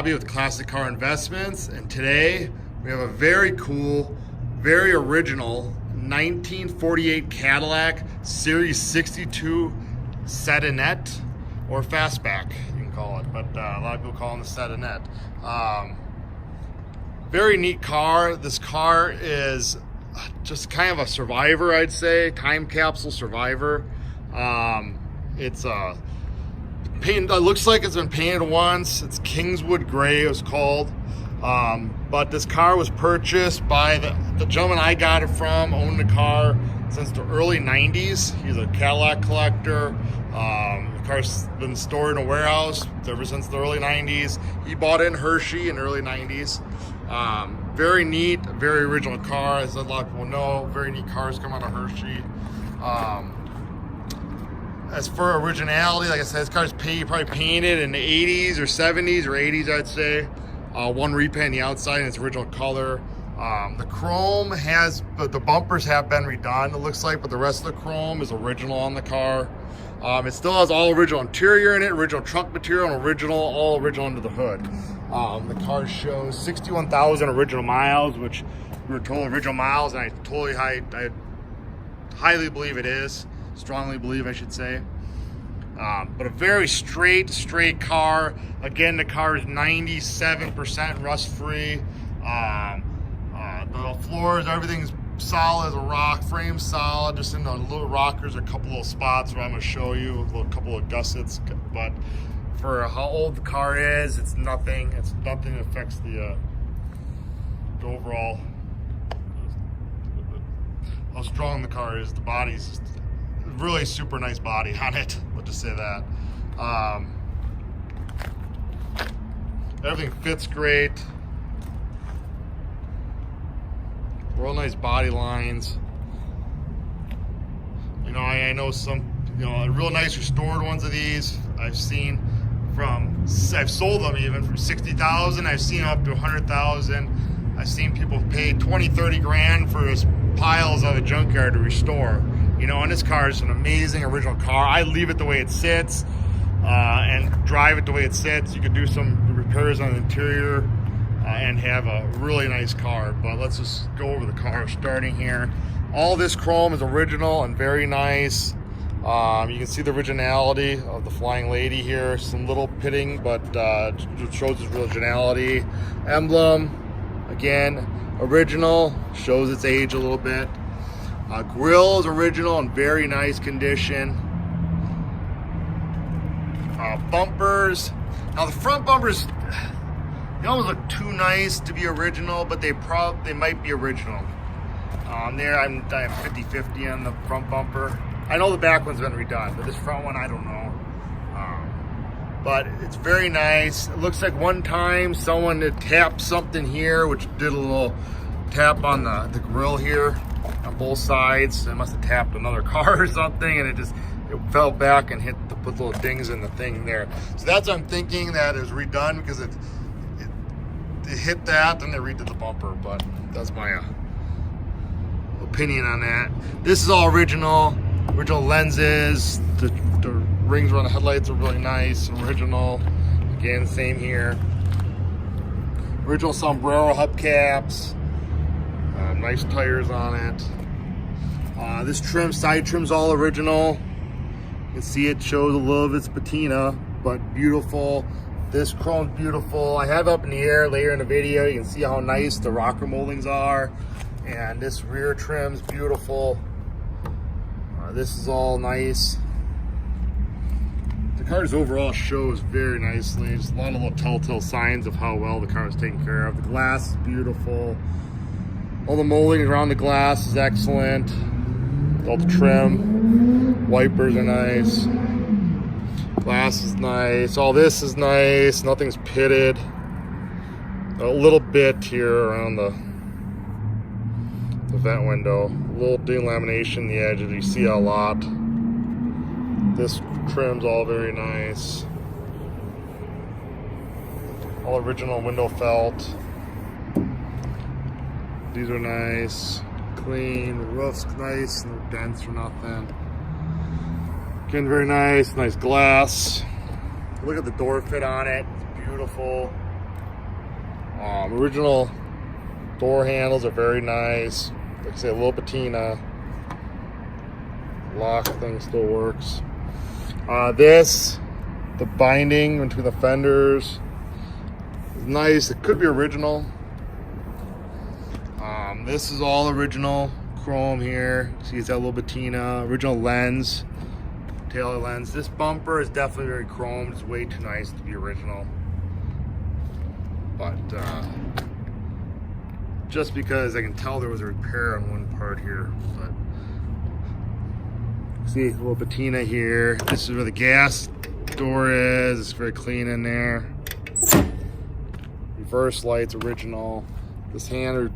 Bobby with Classic Car Investments, and today we have a very cool, very original 1948 Cadillac Series 62 sedanette, or fastback, you can call it, but a lot of people call them the sedanette. Very neat car. This car is just kind of a survivor, I'd say, time capsule survivor. It's painted, it looks like it's been painted once. It's Kingswood Gray, it was called. But this car was purchased by the gentleman I got it from, owned the car since the early 90s. He's a Cadillac collector. The car's been stored in a warehouse ever since the early 90s. He bought it in Hershey in the early 90s. Very neat, very original car, as a lot of people know. Very neat cars come out of Hershey. As for originality, like I said, this car's probably painted in the 80s or 70s or 80s, I'd say. One repaint on the outside in its original color. The chrome the bumpers have been redone, it looks like, but the rest of the chrome is original on the car. It still has all original interior in it, original trunk material, and all original under the hood. The car shows 61,000 original miles, which we were told original miles, and I highly believe it is. Strongly believe, I should say. But a very straight car. Again, the car is 97% rust-free. The floors, everything's solid as a rock. Frame solid, just in the little rockers, a couple little spots where I'm going to show you, a couple of gussets. But for how old the car is, it's nothing. It's nothing that affects the overall, how strong the car is. The body's just really super nice body on it, let's just say that. Everything fits great. Real nice body lines. You know, I know some, real nice restored ones of these I've seen I've sold them even from 60,000. I've seen them up to 100,000. I've seen people pay 20, 30 grand for just piles out of the junkyard to restore. And this car is an amazing original car. I leave it the way it sits and drive it the way it sits. You could do some repairs on the interior and have a really nice car. But let's just go over the car starting here. All this chrome is original and very nice. You can see the originality of the Flying Lady here. Some little pitting, but it shows its originality. Emblem, again, original, shows its age a little bit. Grill is original and very nice condition. Bumpers. Now the front bumpers, they almost look too nice to be original, but they might be original. There I'm 50-50 on the front bumper. I know the back one's been redone, but this front one I don't know. But it's very nice. It looks like one time someone had tapped something here, which did a little tap on the grill here on both sides. It must have tapped another car or something, and it fell back and put little dings in the thing there. So that's what I'm thinking, that is redone, because it hit that and they redid the bumper. But that's my opinion on that. This is all original lenses. The rings around the headlights are really nice, original. Again, same here. Original sombrero hubcaps. Nice tires on it. This side trim's all original. You can see it shows a little of its patina, but beautiful. This chrome's beautiful. I have it up in the air later in the video. You can see how nice the rocker moldings are. And this rear trim's beautiful. This is all nice. The car overall shows very nicely. There's a lot of little telltale signs of how well the car is taken care of. The glass is beautiful. All the molding around the glass is excellent. All the trim, wipers are nice. Glass is nice. All this is nice. Nothing's pitted. A little bit here around the vent window. A little delamination in the edges. You see a lot. This trim's all very nice. All original window felt. These are nice, clean. The roof's nice, no dents or nothing. Again, very nice glass. Look at the door fit on it, it's beautiful. Original door handles are very nice. Like I say, a little patina. Lock thing still works. The binding between the fenders is nice. It could be original. This is all original chrome here. See, it's got a little patina. Original lens, tail lens. This bumper is definitely very chromed. It's way too nice to be original. But just because I can tell there was a repair on one part here. But see, a little patina here. This is where the gas door is. It's very clean in there. Reverse lights, original. This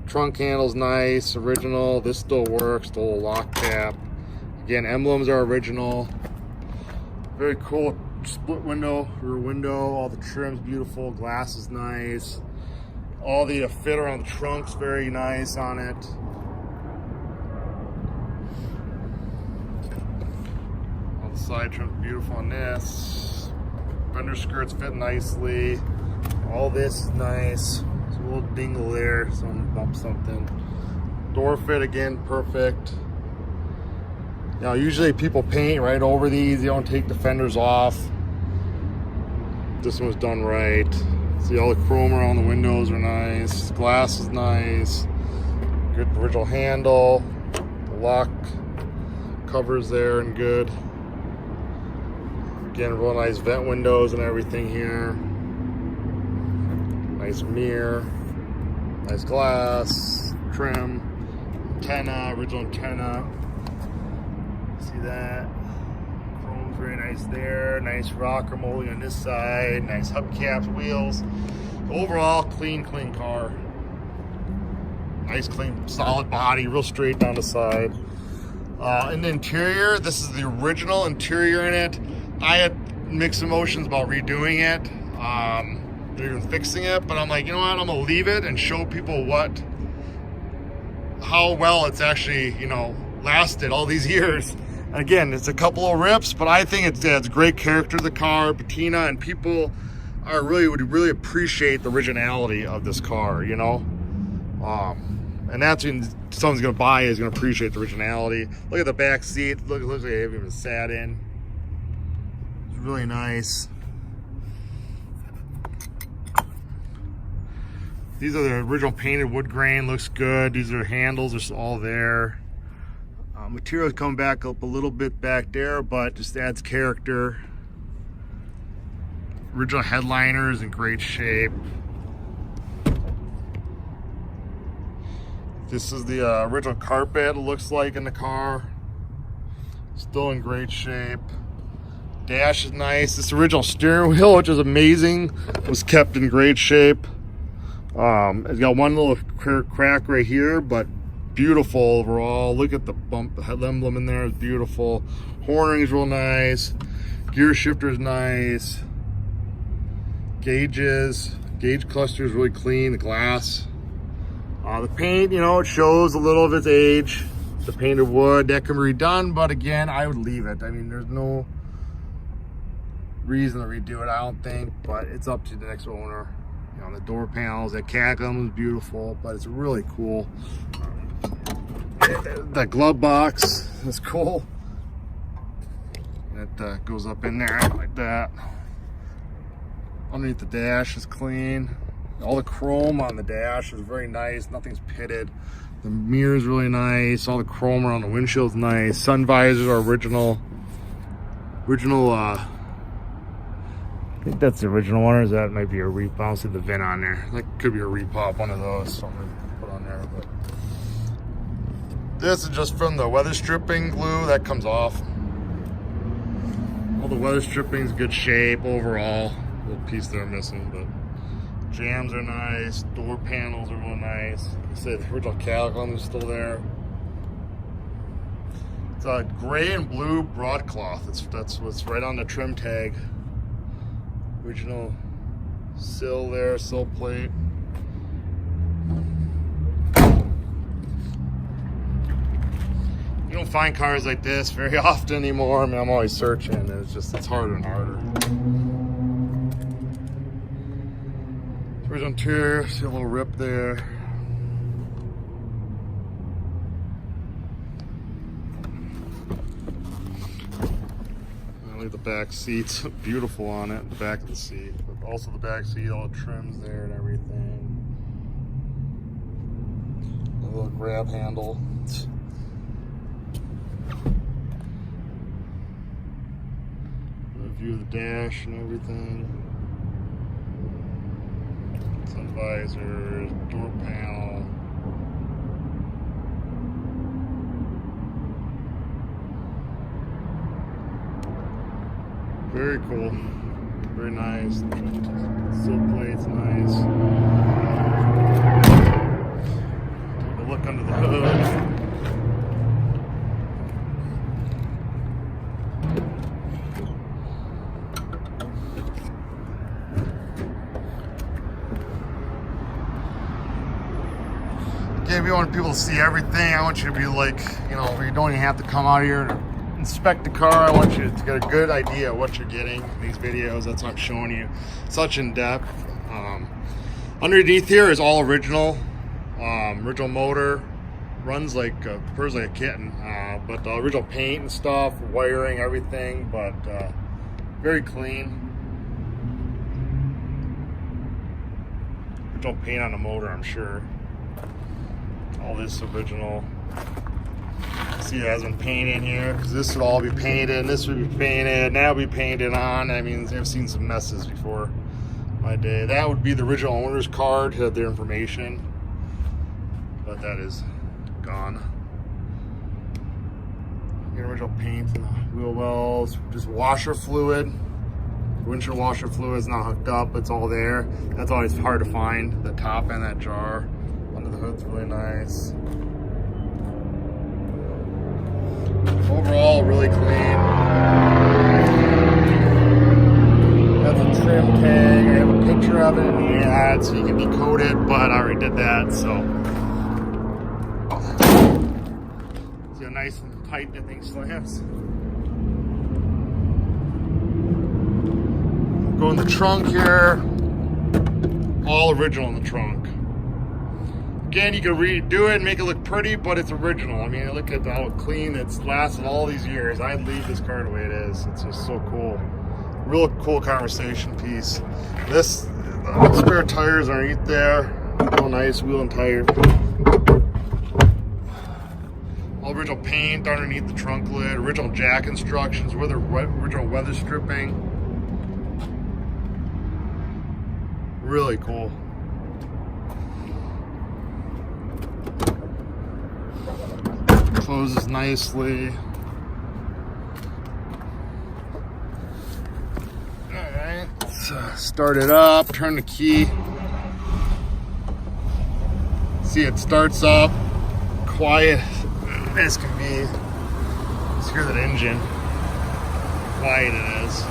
trunk handle's nice, original. This still works, the little lock cap. Again, emblems are original. Very cool split window, rear window. All the trim's beautiful, glass is nice. All the fit around the trunk's very nice on it. All the side trim's beautiful on this. Fender skirts fit nicely. All this is nice. A little dingle there, someone bumped something. Door fit again, perfect. Now usually people paint right over these, they don't take the fenders off. This one was done right. See, all the chrome around the windows are nice. Glass is nice. Good original handle. The lock covers there and good. Again, real nice vent windows and everything here. Nice mirror, nice glass, trim, antenna, original antenna. See that? Chrome's very nice there. Nice rocker molding on this side. Nice hubcaps, wheels. Overall, clean car. Nice, clean, solid body, real straight down the side. In the interior, this is the original interior in it. I had mixed emotions about redoing it. Even fixing it, but I'm like, you know what, I'm gonna leave it and show people how well it's actually, lasted all these years. And again, it's a couple of rips, but I think it adds great character to the car, patina, and people would really appreciate the originality of this car, and that's when someone's gonna buy it, is gonna appreciate the originality. Look at the back seat. Looks like they haven't even sat in. It's really nice. These are the original painted wood grain, looks good. These are handles, are all there. Material's coming back up a little bit back there, but just adds character. Original headliner is in great shape. This is the original carpet, it looks like, in the car. Still in great shape. Dash is nice. This original steering wheel, which is amazing, was kept in great shape. It's got one little crack right here, but beautiful overall. Look at the bump, the head emblem in there is beautiful. Horn is real nice. Gear shifter is nice. Gauge cluster is really clean. The glass. The paint, it shows a little of its age. The painted wood, that can be redone, but again, I would leave it. I mean, there's no reason to redo it, I don't think, but it's up to the next owner. The door panels, that Cadillac is beautiful, but it's really cool. That glove box is cool. That goes up in there like that. Underneath the dash is clean. All the chrome on the dash is very nice. Nothing's pitted. The mirror is really nice. All the chrome around the windshield is nice. Sun visors are original. I think that's the original one, or is that might be a repop? I don't see the VIN on there. That could be a repop, one of those. So I'm gonna put on there. But this is just from the weather stripping glue that comes off. All the weather stripping is good shape overall. A little piece there missing, but jams are nice. Door panels are real nice. Like I said, the original Cadillac is still there. It's a gray and blue broadcloth. That's what's right on the trim tag. Original sill there, sill plate. You don't find cars like this very often anymore. I mean, I'm always searching. It's harder and harder. original interior, see a little rip there. I like the back seats, beautiful on it, the back of the seat, but also the back seat, all the trims there and everything. A little grab handle. A view of the dash and everything. Sun visors, door panel. Very cool. Very nice. Silk plate's nice. Take a look under the hood. Again, we want people to see everything. I want you to be like, you know, you don't even have to come out here and inspect the car. I want you to get a good idea of what you're getting in these videos. That's what I'm showing you. Such in depth. Underneath here is all original. Original motor. Runs like purrs like a kitten. But the original paint and stuff, wiring, everything. But very clean. Original paint on the motor, I'm sure. All this original. See, it has been painted in here because this would all be painted, and this would be painted, and that would be painted on. I mean, I've seen some messes before my day. That would be the original owner's card, had their information, but that is gone. The original paint in the wheel wells, just washer fluid. Windshield washer fluid is not hooked up, it's all there. That's always hard to find, the top and that jar. Under the hood's really nice. Overall, really clean. That's a trim tag. I have a picture of it in the ad so you can decode it, but I already did that, so. See how nice and tight that thing slams. Go in the trunk here. All original in the trunk. Again, you can redo it and make it look pretty, but it's original. I mean, look at how clean it's lasted all these years. I'd leave this car the way it is. It's just so cool. Real cool conversation piece. This, the spare tires underneath there. Real nice wheel and tire. All original paint underneath the trunk lid. Original jack instructions with original weather stripping. Really cool. Closes nicely. Alright, let's start it up, turn the key. See, it starts up quiet as can be. Just hear that engine. How quiet it is.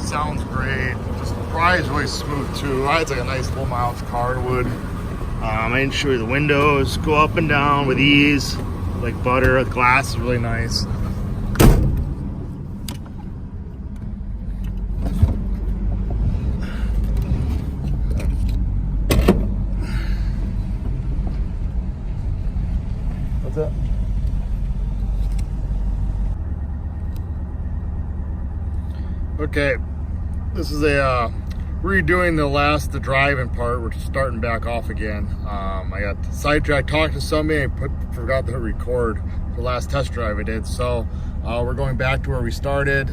Sounds great. Just rides really smooth too. Rides like a nice low mileage car would. I didn't show you the windows. Go up and down with ease, like butter. The glass is really nice. What's that? Okay. This is a redoing the driving part. We're starting back off again. I got sidetracked talking to somebody. I forgot to record the last test drive I did. So we're going back to where we started,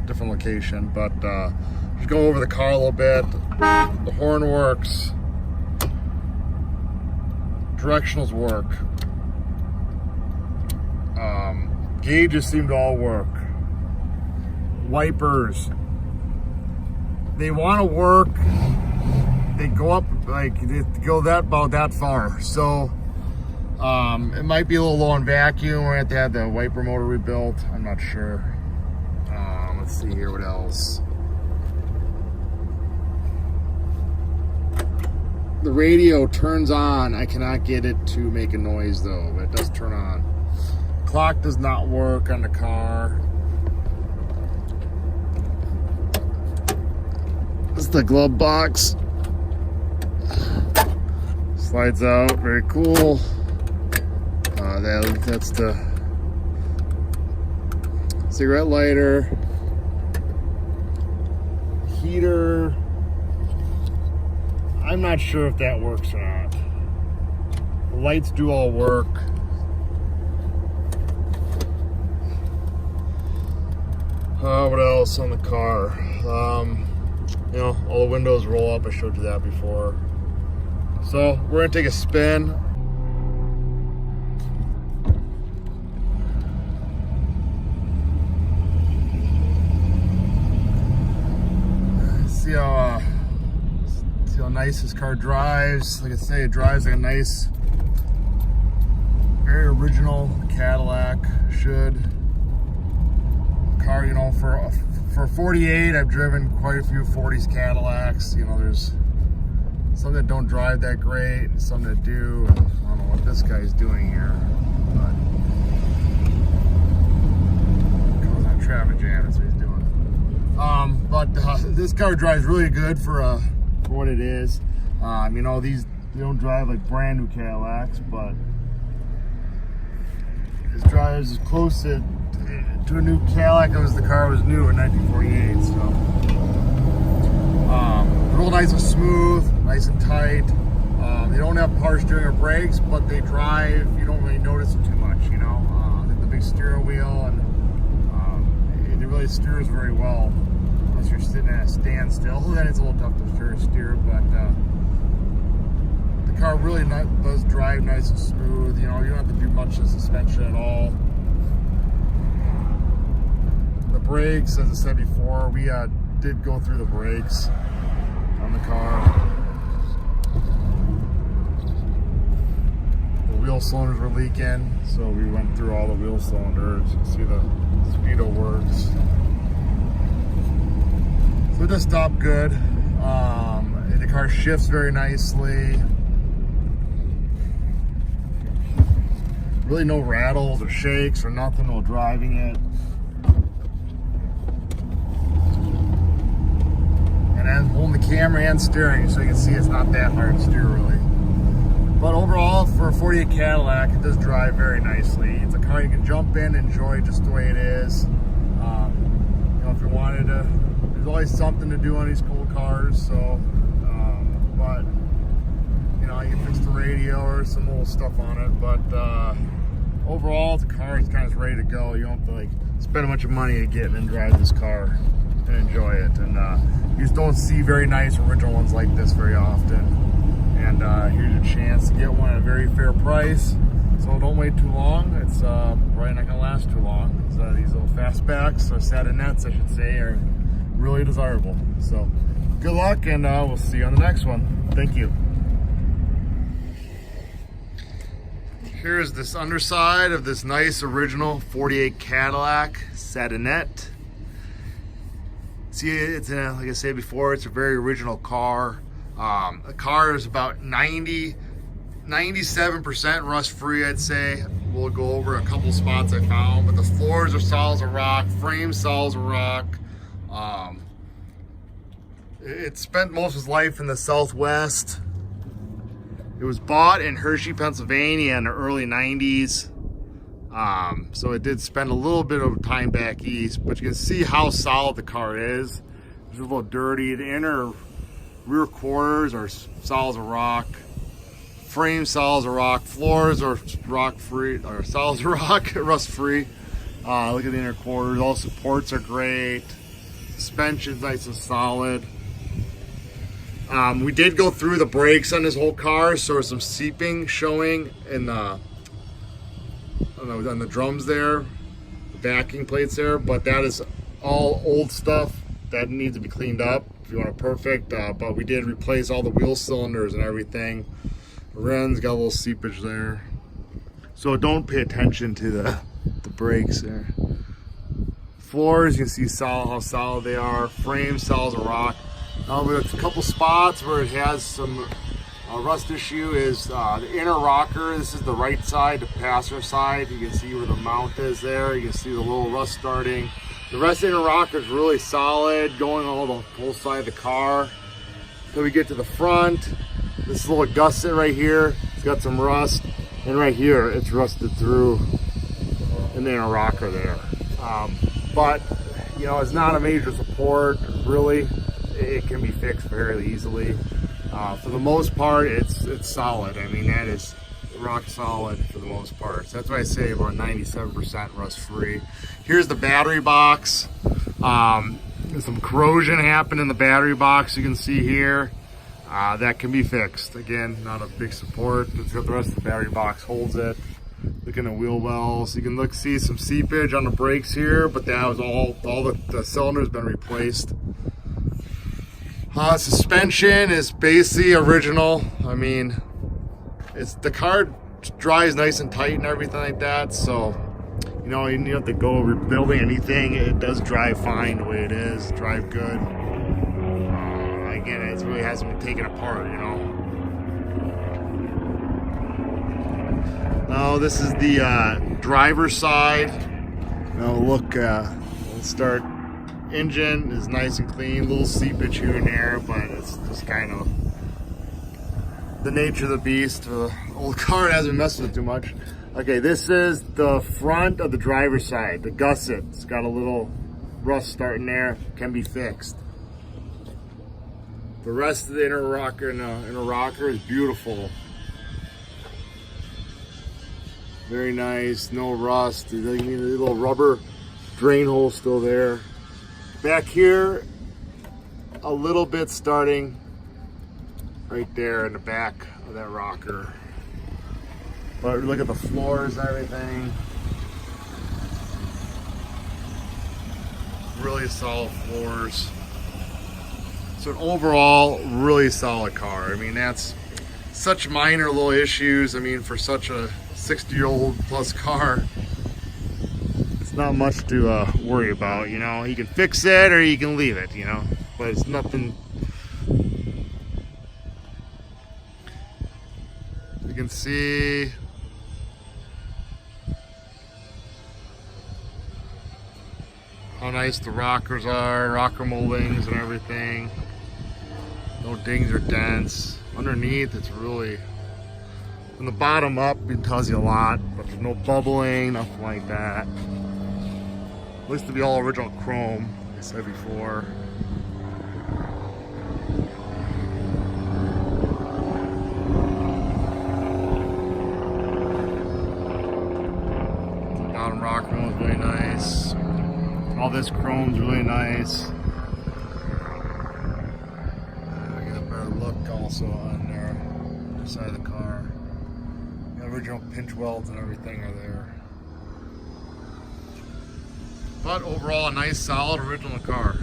different location. But just go over the car a little bit. The horn works. Directionals work. Gauges seem to all work. Wipers. They want to work. They go up like they go about that far. So it might be a little low on vacuum. We have to have the wiper motor rebuilt. I'm not sure. Let's see here what else. The radio turns on. I cannot get it to make a noise though, but it does turn on. Clock does not work on the car. This is the glove box. Slides out, very cool. That's the cigarette lighter, heater. I'm not sure if that works or not. The lights do all work. What else on the car? You know, all the windows roll up. I showed you that before. So we're gonna take a spin. See how nice this car drives. Like I say, it drives like a nice, very original Cadillac should. Car, you know, for 48, I've driven quite a few 40s Cadillacs. You know, there's some that don't drive that great, and some that do. And I don't know what this guy's doing here, but causing a traffic jam. That's what he's doing. But this car drives really good for what it is. You know, they don't drive like brand new Cadillacs, but this drives as close to a new Cadillac as the car was new in 1948. So real nice and smooth, nice and tight. They don't have power steering or brakes, but they drive. You don't really notice it too much, you know. They have the big steering wheel, and it really steers very well. Unless you're sitting at a standstill, then it's a little tough to steer. But the car really does drive nice and smooth. You know, you don't have to do much of suspension at all. The brakes, as I said before, we did go through the brakes on the car. The wheel cylinders were leaking, so we went through all the wheel cylinders. You can see the speedo works. So it does stop good. The car shifts very nicely. Really no rattles or shakes or nothing while driving it. And I'm holding the camera and steering, so you can see it's not that hard to steer really. But overall, for a 48 Cadillac, it does drive very nicely. It's a car you can jump in, enjoy just the way it is. You know, if you wanted to, there's always something to do on these cool cars. So, but you know, you can fix the radio or some old stuff on it. But overall, the car is kind of ready to go. You don't have to like spend a bunch of money to get in and drive this car and enjoy it. And you just don't see very nice original ones like this very often. And here's your chance to get one at a very fair price. So don't wait too long. It's probably not gonna last too long. These little Fastbacks, or sedanettes I should say, are really desirable. So good luck, and we'll see you on the next one. Thank you. Here's this underside of this nice original 48 Cadillac sedanette. See, it's like I said before, it's a very original car. The car is about 97% rust free, I'd say. We'll go over a couple spots I found, but the floors are solid as a rock, frame solid as a rock. It spent most of its life in the Southwest. It was bought in Hershey, Pennsylvania in the early 90s. So it did spend a little bit of time back east, but you can see how solid the car is. It's a little dirty. The inner rear quarters are solid as a rock. Frame solid as a rock. Floors are rock free, or solid as a rock, rust free. Look at the inner quarters. All supports are great. Suspension's nice and solid. We did go through the brakes on this whole car, so there's some seeping showing in on the drums there, the backing plates there, but that is all old stuff that needs to be cleaned up if you want it perfect. But we did replace all the wheel cylinders and everything. The rims got a little seepage there, so don't pay attention to the brakes there. Floors, you can see how solid they are. Frame solid as a rock. There's a couple spots where it has some Rust issue is the inner rocker. This is the right side, the passenger side. You can see where the mount is there. You can see the little rust starting. The rest of the inner rocker is really solid, going all the whole side of the car. Then we get to the front. This little gusset right here, it's got some rust. And right here, it's rusted through in the inner rocker there. But, you know, it's not a major support, really. It can be fixed fairly easily. For the most part, it's solid. I mean, that is rock solid for the most part. So that's why I say about 97% rust free. Here's the battery box. There's some corrosion happened in the battery box, you can see here. That can be fixed. Again, not a big support. It's got the rest of the battery box holds it. Look in the wheel wells. You can see some seepage on the brakes here, but that was all the cylinders been replaced. Suspension is basically original. I mean, the car dries nice and tight and everything like that, so you know, you don't have to go rebuilding anything. It does drive fine the way it is, drive good. Again, it really hasn't been taken apart, you know. Now this is the driver's side. Now look, let's start. Engine is nice and clean, little seepage here and there, but it's just kind of the nature of the beast. The old car hasn't messed with it too much. Okay, this is the front of the driver's side, the gusset. It's got a little rust starting there, can be fixed. The rest of the inner rocker is beautiful. Very nice, no rust. The little rubber drain hole still there. Back here, a little bit starting right there in the back of that rocker. But look at the floors and everything. Really solid floors. So an overall, really solid car. I mean, that's such minor little issues. I mean, for such a 60-year-old plus car, it's not much to worry about, you know. You can fix it or you can leave it, you know, but it's nothing. You can see how nice the rockers are, rocker moldings and everything. No dings or dents. Underneath, it's really, from the bottom up, it tells you a lot, but there's no bubbling, nothing like that. Looks to be all original chrome, like I said before. The bottom rock room is really nice. All this chrome's really nice. Get a better look also on there, the side of the car. The original pinch welds and everything are there. But overall, a nice, solid, original car.